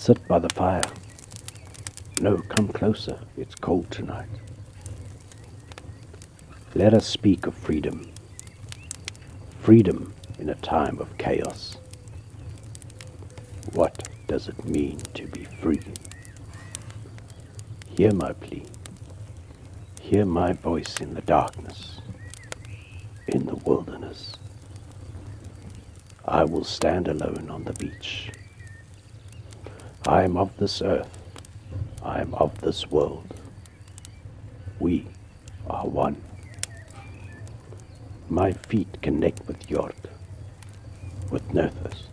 sit by the fire. No, come closer, it's cold tonight. Let us speak of freedom. Freedom in a time of chaos. What does it mean to be free? Hear my plea. Hear my voice in the darkness, in the wilderness. I will stand alone on the beach. I am of this earth. I am of this world. We are one. My feet connect with Jord, with Nerthus.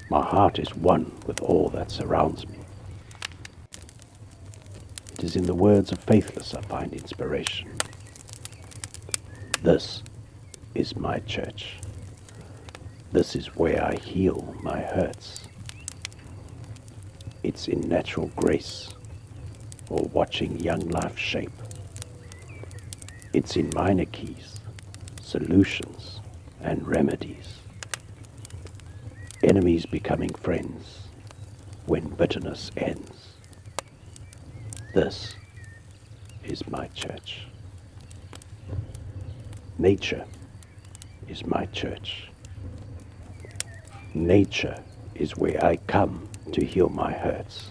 My heart is one with all that surrounds me. It is in the words of Faithless I find inspiration. This is my church. This is where I heal my hurts. It's in natural grace, or watching young life shape. It's in minor keys, solutions and remedies. Enemies becoming friends when bitterness ends. This is my church. Nature is my church. Nature is where I come to heal my hurts.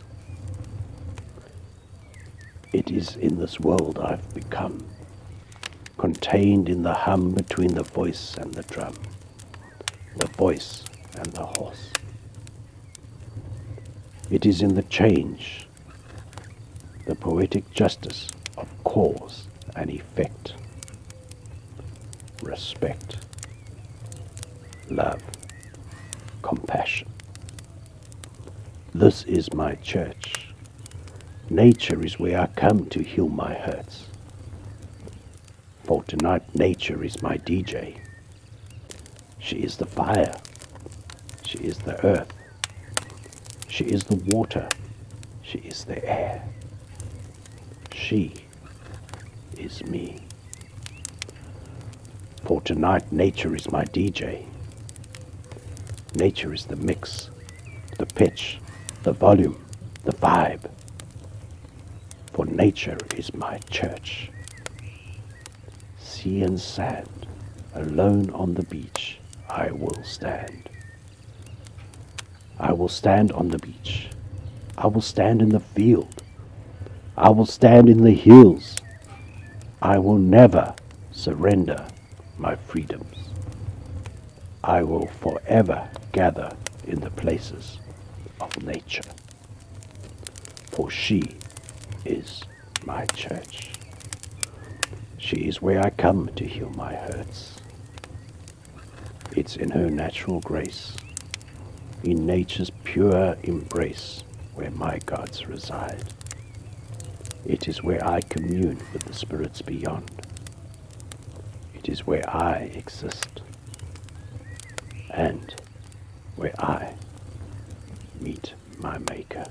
It is in this world I've become, contained in the hum between the voice and the drum, the voice and the horse. It is in the change, the poetic justice of cause and effect, respect, love, compassion. This is my church. Nature is where I come to heal my hurts. For tonight nature is my DJ. She is the fire. She is the earth. She is the water. She is the air. She is me. For tonight nature is my DJ. Nature is the mix, the pitch, the volume, the vibe. For nature is my church. Sea and sand, alone on the beach, I will stand. I will stand on the beach. I will stand in the field. I will stand in the hills. I will never surrender my freedoms. I will forever gather in the places of nature, for she is my church. She is where I come to heal my hurts. It's in her natural grace, in nature's pure embrace, where my gods reside. It is where I commune with the spirits beyond. It is where I exist, and where I meet my Maker.